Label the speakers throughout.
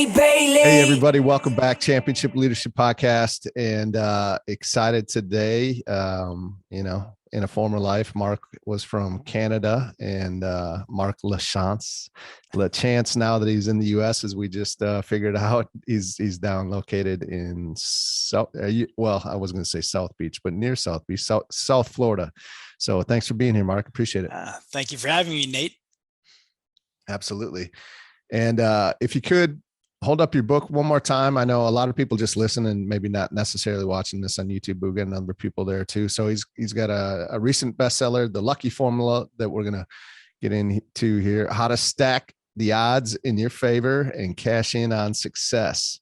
Speaker 1: Hey, everybody. Welcome back. Championship Leadership Podcast. And excited today. In a former life, Mark was from Canada, and Mark Lachance, now that he's in the U.S., as we just figured out, he's down located in I was going to say South Beach, but near South Beach, South Florida. So thanks for being here, Mark. Appreciate it.
Speaker 2: Thank you for having me, Nate.
Speaker 1: Absolutely. And if you could, hold up your book one more time. I know a lot of people just listen and maybe not necessarily watching this on YouTube. We've got a number of people there too. So he's got a recent bestseller, The Lucky Formula, that we're going to get into here. How to stack the odds in your favor and cash in on success,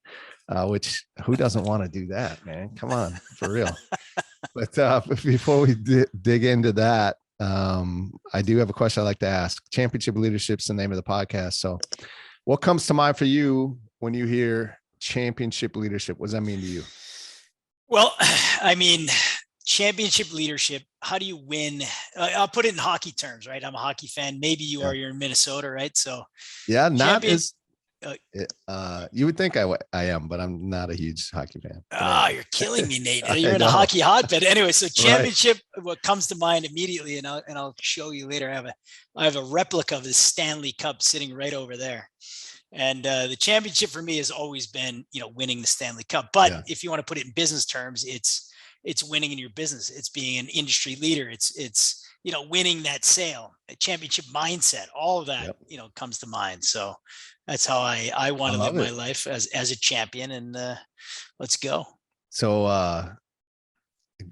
Speaker 1: which who doesn't want to do that, man? Come on, for real. But before we dig into that, I do have a question I'd like to ask. Championship Leadership's the name of the podcast. So what comes to mind for you when you hear championship leadership? What does that mean to you?
Speaker 2: Well, I mean, championship leadership, how do you win? I'll put it in hockey terms, right? I'm a hockey fan. Maybe you are, you're in Minnesota, right? So
Speaker 1: yeah, not as you would think I am, but I'm not a huge hockey fan.
Speaker 2: You're killing me, Nate. You're in a hockey hotbed. Anyway, so championship, right. What comes to mind immediately, and I'll show you later. I have a replica of the Stanley Cup sitting right over there. And the championship for me has always been, winning the Stanley Cup. But if you want to put it in business terms, it's winning in your business. It's being an industry leader. It's winning that sale, a championship mindset. All of that, comes to mind. So that's how I want to live my life as a champion. And let's go.
Speaker 1: So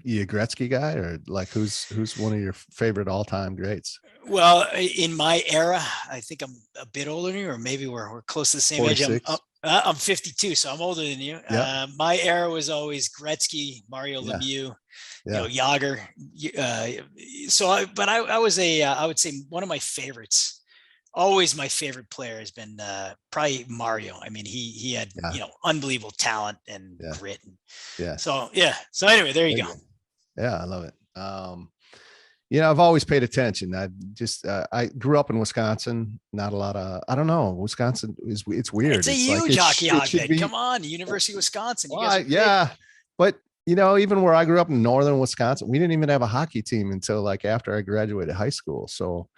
Speaker 1: you a Gretzky guy, or like who's one of your favorite all-time greats?
Speaker 2: Well, in my era, I think I'm a bit older than you, or maybe we're close to the same 46. Age. I'm 52, so I'm older than you. Yep. My era was always Gretzky, Mario Lemieux, Yager. I would say one of my favorites. Always my favorite player has been probably Mario. I mean, he had unbelievable talent and grit. So anyway, there you go.
Speaker 1: Yeah, I love it. I've always paid attention. I grew up in Wisconsin. Not a lot of, I don't know. Wisconsin it's weird.
Speaker 2: It's a huge hockey hotbed. Come on, the University of Wisconsin.
Speaker 1: But even where I grew up in northern Wisconsin, we didn't even have a hockey team until like after I graduated high school. So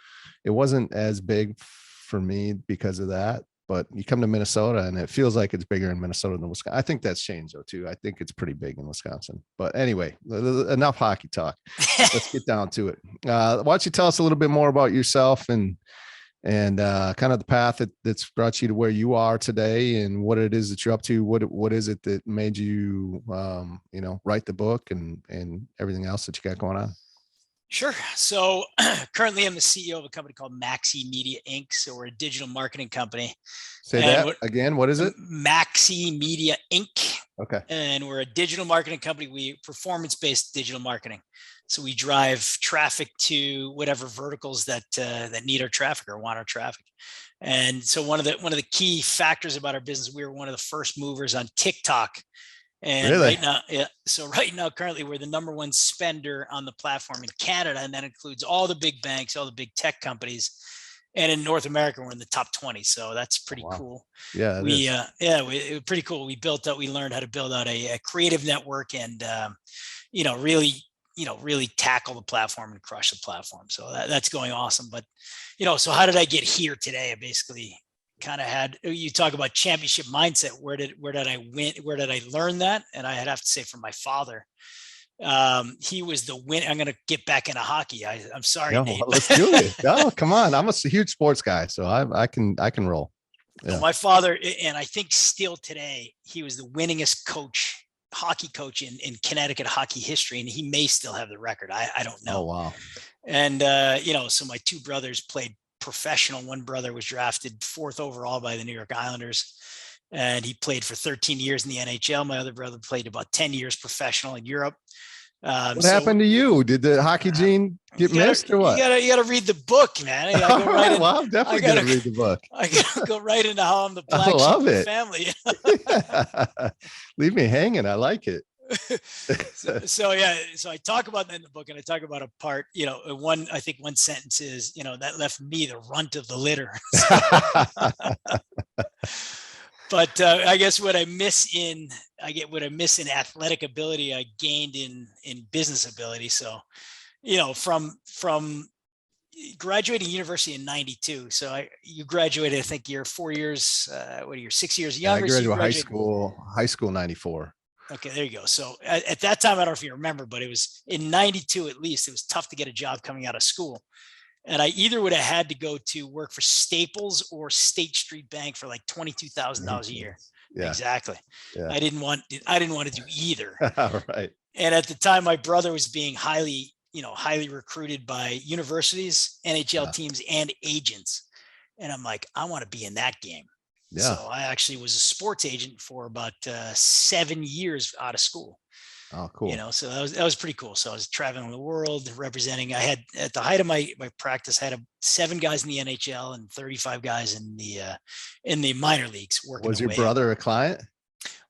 Speaker 1: it wasn't as big for me because of that. But you come to Minnesota and it feels like it's bigger in Minnesota than Wisconsin. I think that's changed though too. I think it's pretty big in Wisconsin. But anyway, enough hockey talk. Let's get down to it. Why don't you tell us a little bit more about yourself and kind of the path that's brought you to where you are today, and what it is that you're up to. What is it that made you write the book and everything else that you got going on?
Speaker 2: Sure. So currently I'm the CEO of a company called Maxy Media Inc. So we're a digital marketing company.
Speaker 1: Say that again. What is it?
Speaker 2: Maxy Media Inc.
Speaker 1: Okay.
Speaker 2: And we're a digital marketing company. We performance-based digital marketing. So we drive traffic to whatever verticals that need our traffic or want our traffic. And so one of the key factors about our business, we were one of the first movers on TikTok. And
Speaker 1: really?
Speaker 2: Right now, currently, we're the number one spender on the platform in Canada, and that includes all the big banks, all the big tech companies. And in North America, we're in the top 20. So that's pretty cool.
Speaker 1: Yeah,
Speaker 2: it was pretty cool. We learned how to build out a creative network and, really tackle the platform and crush the platform. So that's going awesome. But, so how did I get here today? I basically kind of you talk about championship mindset. Where did I win? Where did I learn that? And I'd have to say from my father. He was the win. I'm going to get back into hockey. I'm sorry, Nate.
Speaker 1: Let's do it. No, come on. I'm a huge sports guy, so I can roll.
Speaker 2: Yeah. My father, and I think still today, he was the winningest hockey coach in Connecticut hockey history, and he may still have the record. I don't know.
Speaker 1: Oh, wow.
Speaker 2: And, so my two brothers played professional. One brother was drafted 4th overall by the New York Islanders, and he played for 13 years in the NHL. My other brother played about 10 years professional in Europe.
Speaker 1: What happened to you? Did the hockey gene get missed or what?
Speaker 2: You gotta read the book, man.
Speaker 1: I'm definitely gonna read the book.
Speaker 2: I gotta go right into how I'm the black sheep of the family.
Speaker 1: Leave me hanging. I like it.
Speaker 2: So I talk about that in the book, and I talk about a part, one sentence is, that left me the runt of the litter. But I guess what I miss in athletic ability, I gained in business ability. So, from graduating university in 92. So you graduated, I think you're 4 years, what are you, 6 years younger?
Speaker 1: I
Speaker 2: So
Speaker 1: graduated high school 94.
Speaker 2: Okay, there you go. So at that time, I don't know if you remember, but it was in 92, at least, it was tough to get a job coming out of school. And I either would have had to go to work for Staples or State Street Bank for like $22,000 a year.
Speaker 1: Yeah,
Speaker 2: exactly.
Speaker 1: Yeah.
Speaker 2: I didn't want to do either.
Speaker 1: Right.
Speaker 2: And at the time, my brother was being highly recruited by universities, NHL teams, and agents. And I'm like, I want to be in that game. Yeah. So I actually was a sports agent for about 7 years out of school.
Speaker 1: Oh, cool.
Speaker 2: So that was pretty cool. So I was traveling the world representing. I had, at the height of my practice, I had 7 guys in the NHL and 35 guys in the minor leagues working.
Speaker 1: Was your brother a client?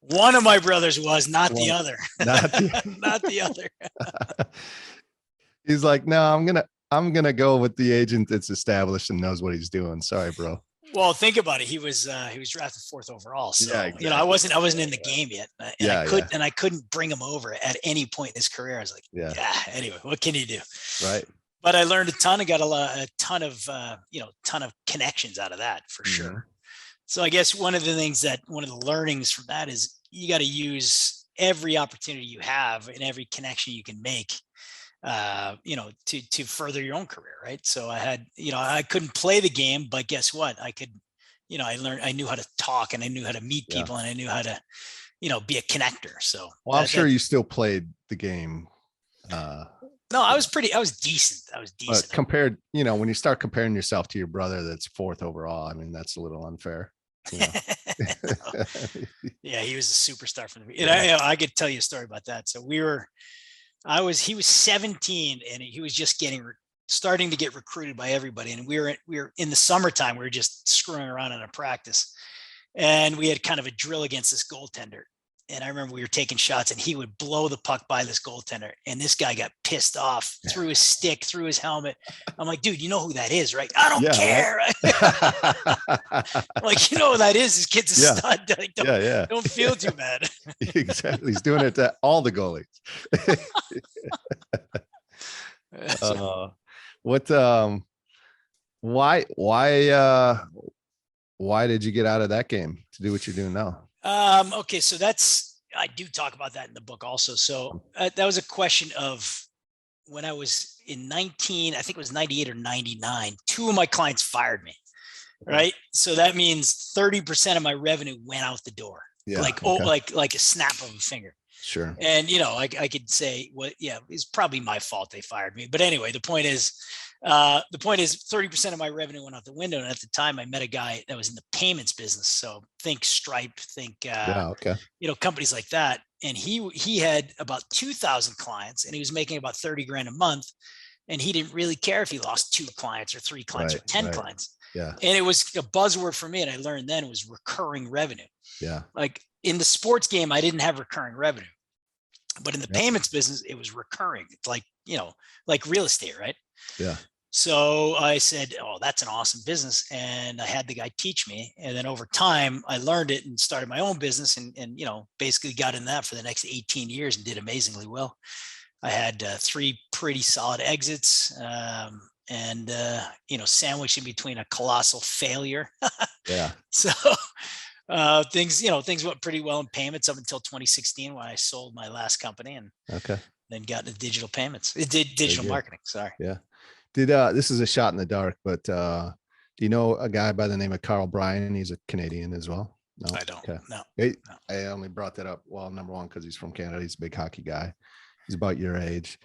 Speaker 2: One of my brothers was, not the other. Not the other.
Speaker 1: He's like, no, I'm gonna go with the agent that's established and knows what he's doing. Sorry, bro.
Speaker 2: Well, think about it. He was drafted 4th overall. So, yeah, exactly. I wasn't in the game yet. And I couldn't bring him over at any point in his career. I was like, anyway, what can you do?
Speaker 1: Right.
Speaker 2: But I learned a ton and got a ton of connections out of that, for sure. So I guess one of the learnings from that is you got to use every opportunity you have and every connection you can make, to further your own career. Right. So I had, I couldn't play the game, but guess what? I could, I knew how to talk, and I knew how to meet people, and I knew how to, be a connector. So,
Speaker 1: well, I'm sure you still played the game.
Speaker 2: No, I was decent.
Speaker 1: But compared, when you start comparing yourself to your brother that's 4th overall, I mean, that's a little unfair.
Speaker 2: Yeah, he was a superstar for the. I could tell you a story about that. So he was 17, and he was just starting to get recruited by everybody. And we were in the summertime. We were just screwing around in a practice, and we had kind of a drill against this goaltender. And I remember we were taking shots, and he would blow the puck by this goaltender. And this guy got pissed off, threw his stick, threw his helmet. I'm like, dude, you know who that is, right? I don't care. Right? I'm like, you know who that is? This kid's a stud. Like, don't feel too bad.
Speaker 1: Exactly. He's doing it to all the goalies. Why did you get out of that game to do what you're doing now?
Speaker 2: Okay. So I do talk about that in the book also. So that was a question of when I was in I think it was 98 or 99, 2 of my clients fired me. Right. So that means 30% of my revenue went out the door. Yeah. Like a snap of a finger.
Speaker 1: Sure.
Speaker 2: And, I could say, well, yeah, it's probably my fault they fired me. But anyway, the point is 30% of my revenue went out the window. And at the time I met a guy that was in the payments business. So think Stripe, companies like that. And he had about 2,000 clients, and he was making about 30 grand a month. And he didn't really care if he lost 2 clients or 3 clients or 10 clients. Yeah. And it was a buzzword for me. And I learned then it was recurring revenue. Yeah. Like in the sports game, I didn't have recurring revenue, but in the payments business, it was recurring. It's like, like real estate, right? Yeah. So I said, oh, that's an awesome business. And I had the guy teach me. And then over time, I learned it and started my own business and basically got in that for the next 18 years and did amazingly well. I had 3 pretty solid exits, and sandwiched in between a colossal failure. Yeah. So things went pretty well in payments up until 2016 when I sold my last company and then got into digital payments. It did digital marketing. Sorry.
Speaker 1: Yeah. This is a shot in the dark, but do you know a guy by the name of Carl Bryan? He's a Canadian as well. No,
Speaker 2: I don't. Okay. No.
Speaker 1: I only brought that up. Well, number one, because he's from Canada. He's a big hockey guy. He's about your age,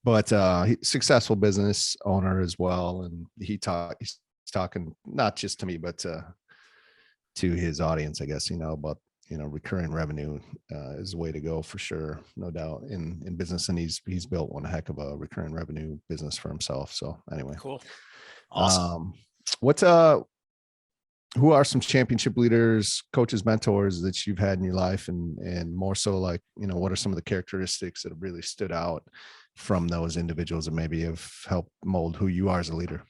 Speaker 1: but he's successful business owner as well. And he's talking not just to me, but to his audience, I guess, about recurring revenue is the way to go for sure, no doubt in business. And he's built one heck of a recurring revenue business for himself. So anyway,
Speaker 2: cool, awesome.
Speaker 1: Who are some championship leaders, coaches, mentors that you've had in your life, and more so, like, what are some of the characteristics that have really stood out from those individuals that maybe have helped mold who you are as a leader?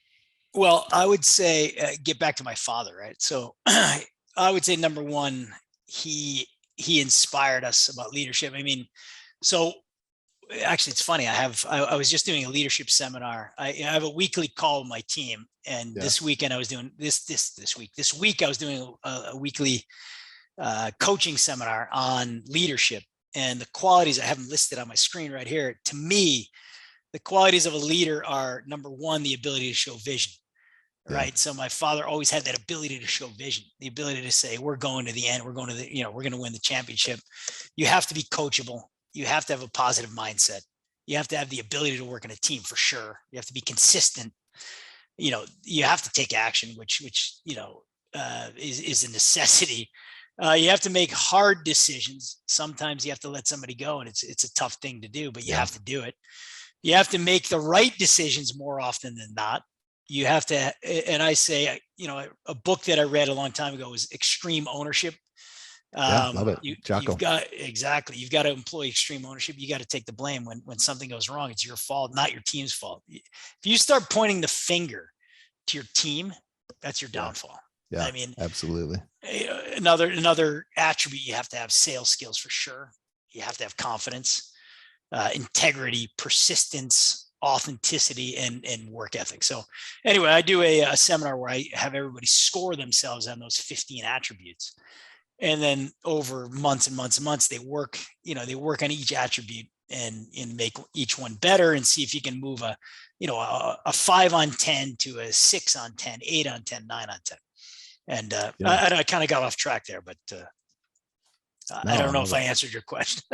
Speaker 2: Well, I would say get back to my father, right? So I would say number one, he inspired us about leadership. I mean, so actually it's funny. I was just doing a leadership seminar. I have a weekly call with my team. And this weekend I was doing this week I was doing a weekly coaching seminar on leadership, and the qualities I have them listed on my screen right here. To me, the qualities of a leader are, number one, the ability to show vision. Right. So my father always had that ability to show vision, the ability to say, we're going to the end. We're going to the, we're going to win the championship. You have to be coachable. You have to have a positive mindset. You have to have the ability to work in a team for sure. You have to be consistent. You have to take action, which is a necessity. You have to make hard decisions. Sometimes you have to let somebody go, and it's a tough thing to do, but you have to do it. You have to make the right decisions more often than not. You have to, and I say, a book that I read a long time ago was Extreme Ownership.
Speaker 1: Love it.
Speaker 2: You've got to employ extreme ownership. You got to take the blame when something goes wrong. It's your fault, not your team's fault. If you start pointing the finger to your team, that's your downfall.
Speaker 1: Yeah,
Speaker 2: I mean,
Speaker 1: absolutely.
Speaker 2: Another attribute, you have to have sales skills for sure. You have to have confidence, integrity, persistence, authenticity, and work ethic. So anyway, I do a seminar where I have everybody score themselves on those 15 attributes. And then over months and months and months, they work on each attribute and make each one better, and see if you can move a 5 on 10 to a 6 on 10, 8 on 10, 9 on 10. And I kind of got off track there, but I don't know if I answered your question.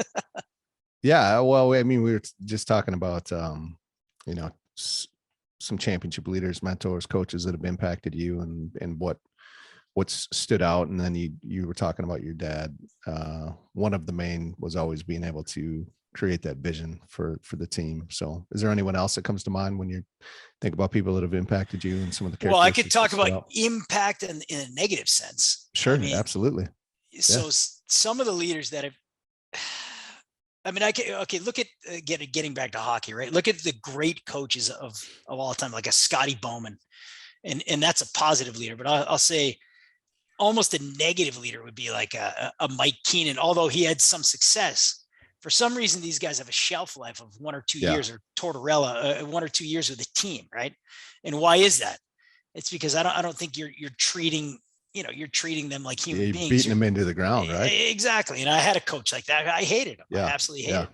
Speaker 1: Yeah. Well, I mean, we were just talking about, some championship leaders, mentors, coaches that have impacted you, and what's stood out. And then you were talking about your dad. One of the main was always being able to create that vision for the team. So is there anyone else that comes to mind when you think about people that have impacted you and some of the characteristics?
Speaker 2: Well, I could talk about impact in a negative sense.
Speaker 1: Sure. I mean, absolutely.
Speaker 2: So some of the leaders that have, look at getting back to hockey, right? Look at the great coaches of all time, like a Scotty Bowman, and that's a positive leader. But I'll say almost a negative leader would be like a Mike Keenan, although he had some success. For some reason, these guys have a shelf life of 1 or 2 years, or Tortorella, 1 or 2 years with a team, right? And why is that? It's because I don't think you're treating them like human beings.
Speaker 1: Beating them into the ground, right?
Speaker 2: Exactly. And I had a coach like that. I hated him.
Speaker 1: Yeah.
Speaker 2: I absolutely hated him.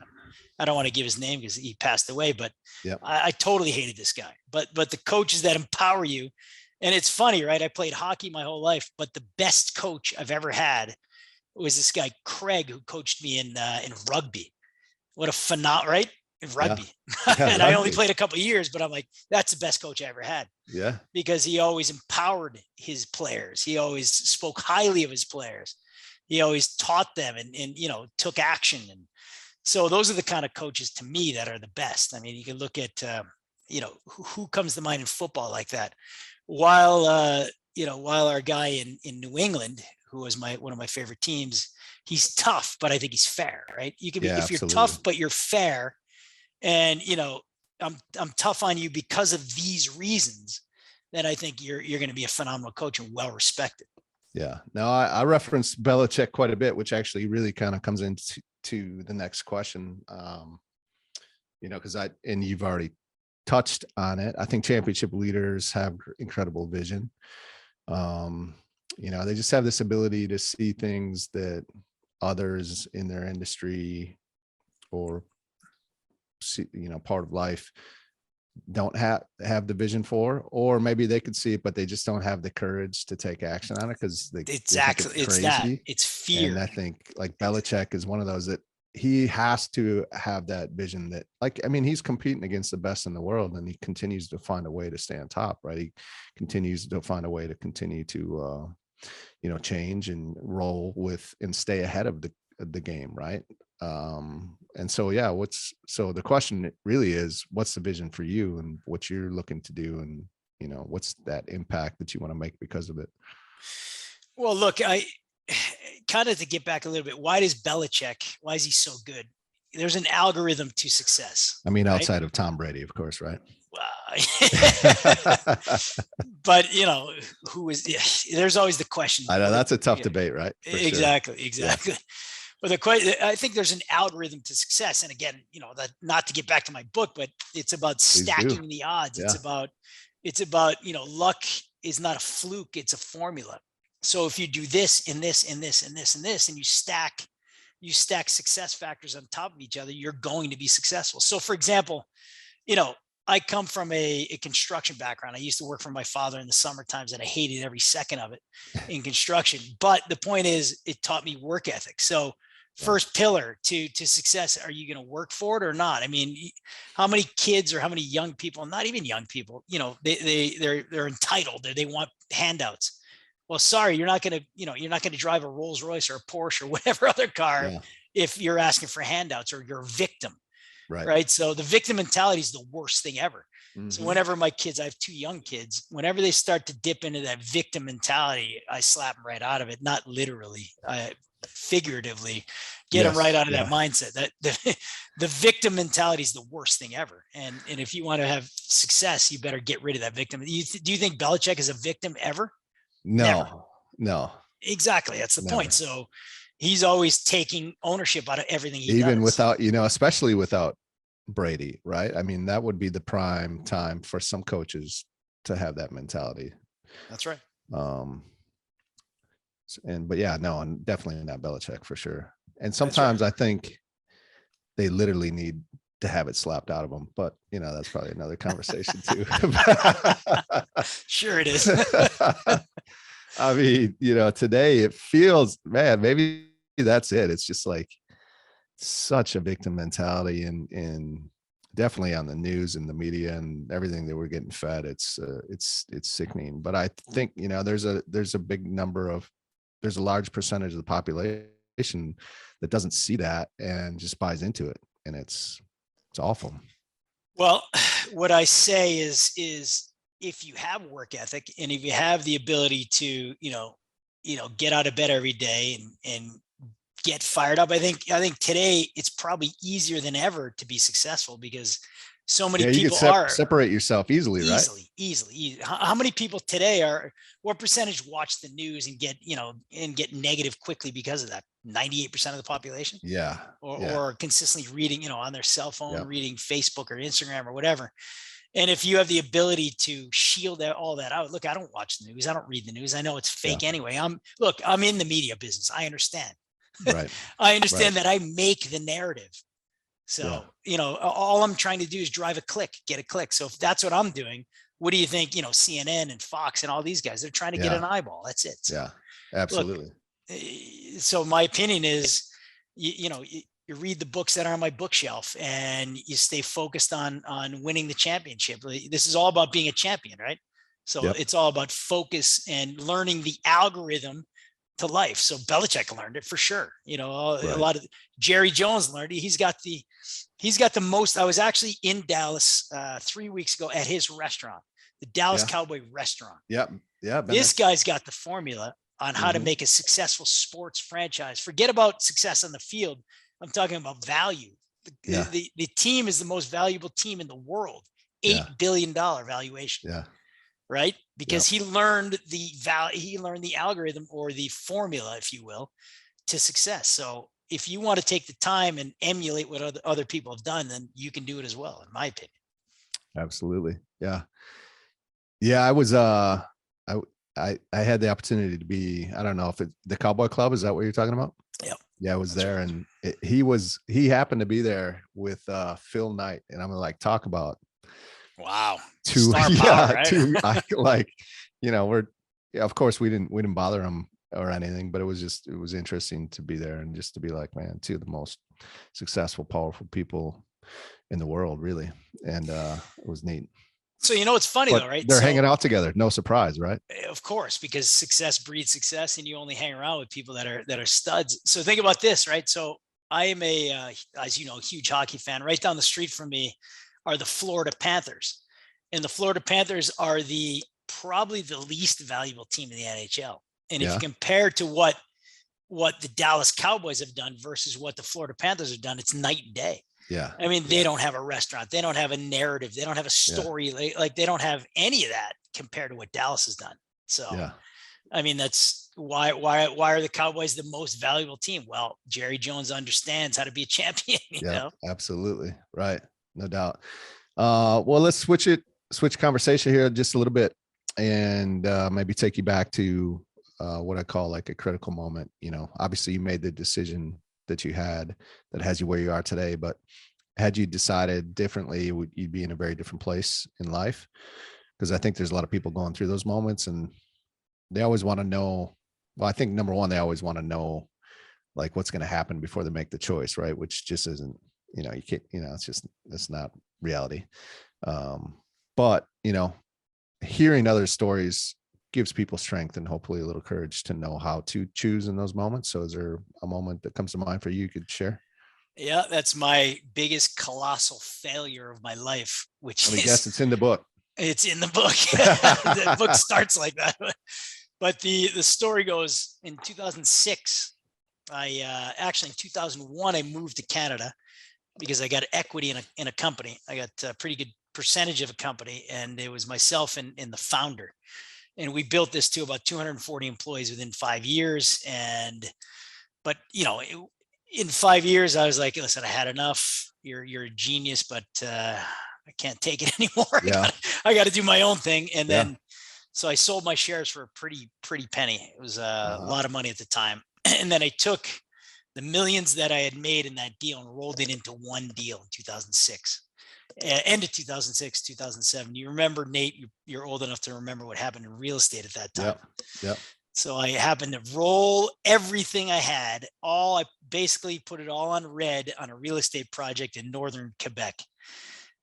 Speaker 2: I don't want to give his name because he passed away, but I totally hated this guy. But the coaches that empower you, and it's funny, right? I played hockey my whole life, but the best coach I've ever had was this guy, Craig, who coached me in rugby. What a phenomenal, right? In rugby. And I only played a couple of years, but I'm like, that's the best coach I ever had.
Speaker 1: Yeah.
Speaker 2: Because he always empowered his players. He always spoke highly of his players. He always taught them and took action. And so those are the kind of coaches to me that are the best. I mean, you can look at, who comes to mind in football like that. While our guy in New England, who was one of my favorite teams, he's tough, but I think he's fair, right? You can be, if you're tough, but you're fair, and I'm tough on you because of these reasons, then I think you're going to be a phenomenal coach and well respected.
Speaker 1: Yeah. Now I referenced Belichick quite a bit, which actually really kind of comes into the next question. Because you've already touched on it. I think championship leaders have incredible vision. They just have this ability to see things that others in their industry or part of life don't have the vision for, or maybe they could see it, but they just don't have the courage to take action on it because
Speaker 2: it's fear.
Speaker 1: And I think like Belichick is one of those that he has to have that vision that, he's competing against the best in the world, and he continues to find a way to stay on top, right? He continues to find a way to continue to, change and roll with and stay ahead of the game, right? And so, so the question really is, what's the vision for you and what you're looking to do, and, what's that impact that you want to make because of it?
Speaker 2: Well, look, I kind of, to get back a little bit, why is he so good? There's an algorithm to success.
Speaker 1: I mean, outside of Tom Brady, of course, right?
Speaker 2: But there's always the question.
Speaker 1: I know that's a tough debate, right?
Speaker 2: For exactly. Yeah. But the question, I think there's an algorithm to success. And again, that, not to get back to my book, but it's about stacking the odds. Yeah. It's about, luck is not a fluke, it's a formula. So if you do this and this and this and this and this, and you stack success factors on top of each other, you're going to be successful. So for example, I come from a construction background. I used to work for my father in the summer times, and I hated every second of it in construction. But the point is, it taught me work ethic. So first pillar to success, are you going to work for it or not? I mean, how many kids or how many young people, not even young people, they're entitled, they want handouts. Well, sorry, you're not going to drive a Rolls Royce or a Porsche or whatever other car if you're asking for handouts, or you're a victim. Right. So the victim mentality is the worst thing ever. Mm-hmm. So whenever my kids, I have 2 young kids, whenever they start to dip into that victim mentality, I slap them right out of it. Not literally, figuratively get them right out of that mindset. That the victim mentality is the worst thing ever. And if you want to have success, you better get rid of that victim. Do you think Belichick is a victim ever?
Speaker 1: No.
Speaker 2: Exactly. That's the point. So he's always taking ownership out of everything he does.
Speaker 1: Even without, especially without Brady, right? I mean, that would be the prime time for some coaches to have that mentality.
Speaker 2: That's right.
Speaker 1: But definitely not Belichick for sure. And sometimes I think they literally need to have it slapped out of them, but that's probably another conversation too.
Speaker 2: Sure it is.
Speaker 1: I mean, today it feels, man, maybe that's it. It's just like such a victim mentality, and definitely on the news and the media and everything that we're getting fed. It's sickening. But I think, there's a large percentage of the population that doesn't see that and just buys into it. And it's awful.
Speaker 2: Well, what I say is if you have work ethic, and if you have the ability to, get out of bed every day and get fired up, I think today it's probably easier than ever to be successcill, because so many people
Speaker 1: separate yourself easily, right?
Speaker 2: Easily. How many people today what percentage watch the news and get negative quickly because of that? 98% of the population.
Speaker 1: Yeah.
Speaker 2: Or consistently reading, on their cell phone, reading Facebook or Instagram or whatever. And if you have the ability to shield all that out, look, I don't watch the news. I don't read the news. I know it's fake anyway. I'm in the media business. I understand.
Speaker 1: Right.
Speaker 2: I understand that I make the narrative. So, all I'm trying to do is get a click. So if that's what I'm doing, what do you think, CNN and Fox and all these guys, they're trying to get an eyeball. That's it. So,
Speaker 1: absolutely.
Speaker 2: Look, so my opinion is, you read the books that are on my bookshelf, and you stay focused on winning the championship. This is all about being a champion, right? So it's all about focus and learning the algorithm to life. So Belichick learned it for sure. A lot of Jerry Jones learned it. He's got the most. I was actually in Dallas 3 weeks ago at his restaurant, the Dallas Cowboy restaurant.
Speaker 1: Yeah.
Speaker 2: This guy's got the formula on how to make a successful sports franchise. Forget about success on the field. I'm talking about value. The team is the most valuable team in the world. $8 billion valuation.
Speaker 1: Yeah.
Speaker 2: Right. Because he learned the algorithm, or the formula, if you will, to success. So if you want to take the time and emulate what other people have done, then you can do it as well, in my opinion.
Speaker 1: Absolutely. Yeah. Yeah. I was, I had the opportunity to be, I don't know if the Cowboy Club, is that what you're talking about?
Speaker 2: Yeah.
Speaker 1: Yeah, I was there, and he happened to be there with Phil Knight, and I'm like, talk about
Speaker 2: star power, right?
Speaker 1: Of course we didn't bother him or anything, but it was interesting to be there, and just to be like, man, 2 of the most successful, powerful people in the world, really. And it was neat.
Speaker 2: So, it's funny though, right?
Speaker 1: They're hanging out together. No surprise, right?
Speaker 2: Of course, because success breeds success, and you only hang around with people that are studs. So think about this, right? So I am as you know, huge hockey fan. Right down the street from me are the Florida Panthers, and the Florida Panthers are probably the least valuable team in the NHL. And if you compare to what the Dallas Cowboys have done versus what the Florida Panthers have done, it's night and day.
Speaker 1: Yeah.
Speaker 2: I mean, they don't have a restaurant. They don't have a narrative. They don't have a story. Like they don't have any of that compared to what Dallas has done. So,
Speaker 1: yeah,
Speaker 2: I mean, that's why are the Cowboys the most valuable team? Well, Jerry Jones understands how to be a champion, you
Speaker 1: yeah,
Speaker 2: know?
Speaker 1: absolutely. Right. No doubt. Well, let's switch conversation here just a little bit and maybe take you back to what I call like a critical moment. You know, obviously you made the decision that you had that has you where you are today, but had you decided differently, you'd be in a very different place in life. Because I think there's a lot of people going through those moments and they always want to know. Well, I think number one, they always want to know like what's going to happen before they make the choice, right? Which just isn't, you can't, it's not reality. But, hearing other stories gives people strength and hopefully a little courage to know how to choose in those moments. So is there a moment that comes to mind for you could share?
Speaker 2: Yeah, that's my biggest colossal failure of my life, which
Speaker 1: Let me guess, it's in the book.
Speaker 2: It's in the book. The book starts like that. But the story goes in 2006. Actually in 2001, I moved to Canada because I got equity in a company. I got a pretty good percentage of a company, and it was myself and the founder. And we built this to about 240 employees within 5 years. But in 5 years, I was like, listen, I had enough. You're a genius, but I can't take it anymore.
Speaker 1: Yeah.
Speaker 2: I got to do my own thing. And then, so I sold my shares for a pretty penny. It was a lot of money at the time. And then I took the millions that I had made in that deal and rolled it into one deal in 2006. End of 2006, 2007. You remember, Nate, you're old enough to remember what happened in real estate at that time.
Speaker 1: Yep.
Speaker 2: So I happened to roll everything I had. I basically put it all on red on a real estate project in northern Quebec.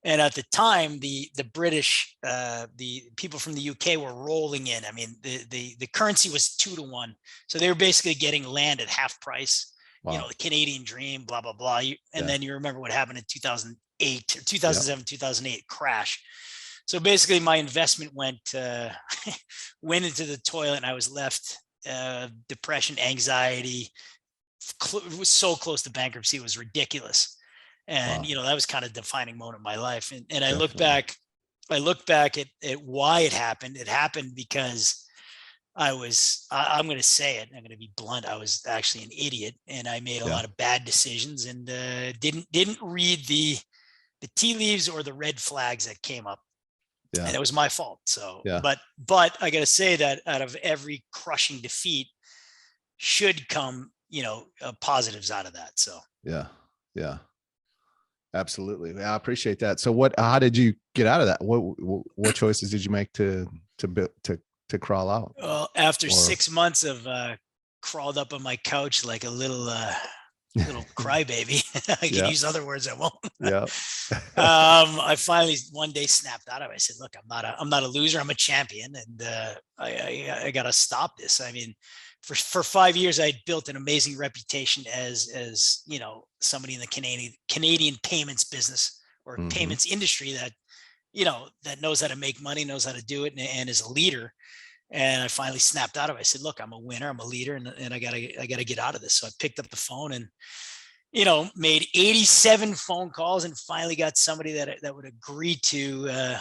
Speaker 2: And at the time, the British, the people from the UK were rolling in. I mean, the currency was 2-1, so they were basically getting land at half price.
Speaker 1: Wow.
Speaker 2: The Canadian dream, blah blah blah. And then you remember what happened in 2008 or 2007, 2008 crash. So basically, my investment went into the toilet, and I was left depression, anxiety. It was so close to bankruptcy; it was ridiculous. And that was kind of a defining moment in my life. And I look back at why it happened. It happened because I'm going to say it, I'm going to be blunt, I was actually an idiot, and I made a lot of bad decisions, and didn't read the tea leaves or the red flags that came up. And it was my fault. So but I got to say that out of every crushing defeat should come positives out of that. So
Speaker 1: yeah absolutely. I appreciate that. So how did you get out of that? What choices did you make to crawl out?
Speaker 2: Well, after 6 months of crawled up on my couch like a little crybaby, I can use other words I won't. I finally one day snapped out of it. I said, look, I'm not a loser, I'm a champion, and I got to stop this. I mean, for 5 years, I built an amazing reputation as somebody in the Canadian payments business or payments industry that that knows how to make money, knows how to do it, and is a leader. And I finally snapped out of it. I said, look, I'm a winner, I'm a leader, and I gotta get out of this. So I picked up the phone and made 87 phone calls and finally got somebody that would agree to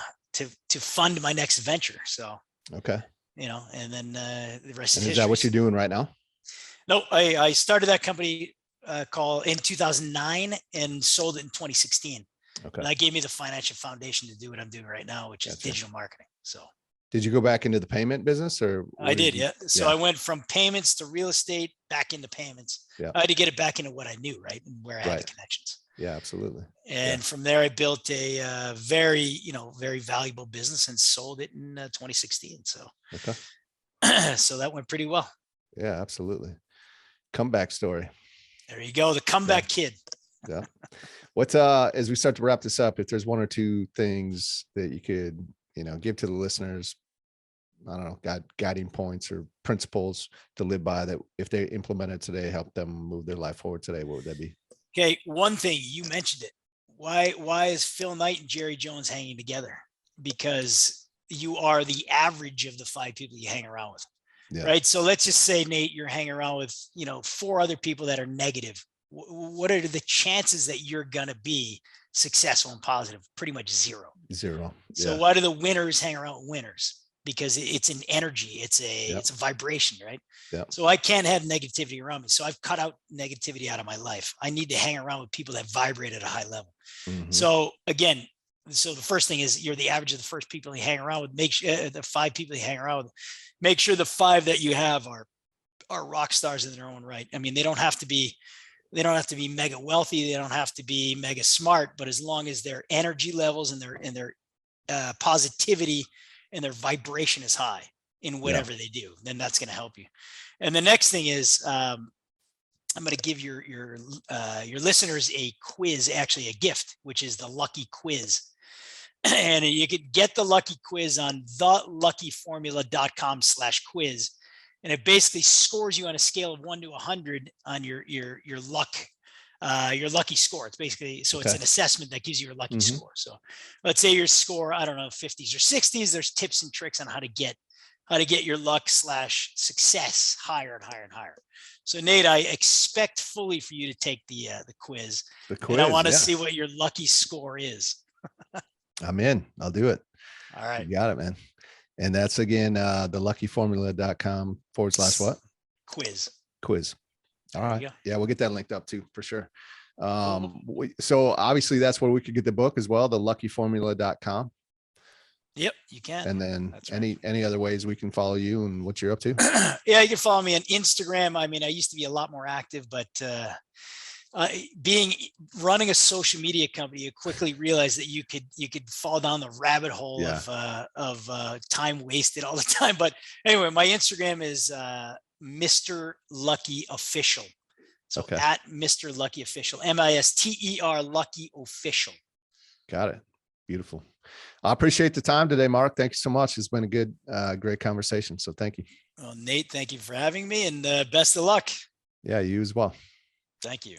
Speaker 2: fund my next venture. So and then the rest is history.
Speaker 1: Is that what you're doing right now?
Speaker 2: No, I started that company called in 2009 and sold it in 2016. And that gave me the financial foundation to do what I'm doing right now, which is digital marketing. So
Speaker 1: did you go back into the payment business, or
Speaker 2: I did? So I went from payments to real estate, back into payments. I had to get it back into what I knew, right, and where I had the connections.
Speaker 1: Yeah, absolutely.
Speaker 2: And from there, I built a very valuable business and sold it in 2016. So so that went pretty well.
Speaker 1: Yeah, absolutely. Comeback story.
Speaker 2: There you go, the comeback kid.
Speaker 1: Yeah. What's as we start to wrap this up, if there's one or two things that you could give to the listeners, I don't know, guiding points or principles to live by that if they implement it today, help them move their life forward today, what would that be?
Speaker 2: Okay, one thing, you mentioned it. Why is Phil Knight and Jerry Jones hanging together? Because you are the average of the 5 people you hang around with. Right. So let's just say, Nate, you're hanging around with 4 other people that are negative. what are the chances that you're going to be successful and positive? Pretty much zero.
Speaker 1: Zero.
Speaker 2: So
Speaker 1: Yeah.
Speaker 2: why do the winners hang around with winners? Because it's an energy, it's a vibration, right?
Speaker 1: Yeah.
Speaker 2: So I can't have negativity around me. So I've cut out negativity out of my life. I need to hang around with people that vibrate at a high level. So again, so the first thing is you're the average of the first people you hang around with. Make sure the 5 people you hang around with, make sure the 5 that you have are rock stars in their own right. I mean, they don't have to be mega wealthy. They don't have to be mega smart, but as long as their energy levels and their positivity and their vibration is high in whatever they do, then that's going to help you. And the next thing is, I'm going to give your listeners a quiz, actually a gift, which is the Lucky Quiz. And you could get the Lucky Quiz on theluckyformula.com/quiz. And it basically scores you on a scale of 1 to 100 on your luck, your lucky score. It's basically, so it's an assessment that gives you your lucky score. So let's say your score, I don't know, 50s or 60s. There's tips and tricks on how to get your luck/success higher and higher and higher. So Nate, I expect fully for you to take the quiz. The quiz. And I want to see what your lucky score is.
Speaker 1: I'm in. I'll do it.
Speaker 2: All right.
Speaker 1: You got it, man. And that's again, theluckyformula.com/what? Quiz. All right. Yeah, we'll get that linked up too, for sure. So obviously that's where we could get the book as well, theluckyformula.com.
Speaker 2: Yep, you can.
Speaker 1: And then any other ways we can follow you and what you're up to?
Speaker 2: Yeah, you can follow me on Instagram. I mean, I used to be a lot more active, but running a social media company, you quickly realize that you could fall down the rabbit hole of time wasted all the time. But anyway, my Instagram is Mr. Lucky Official. So at Mr. Lucky Official, MISTER Lucky Official.
Speaker 1: Got it. Beautiful. I appreciate the time today, Mark. Thank you so much. It's been a good, great conversation. So thank you.
Speaker 2: Well, Nate, thank you for having me, and best of luck.
Speaker 1: Yeah, you as well.
Speaker 2: Thank you.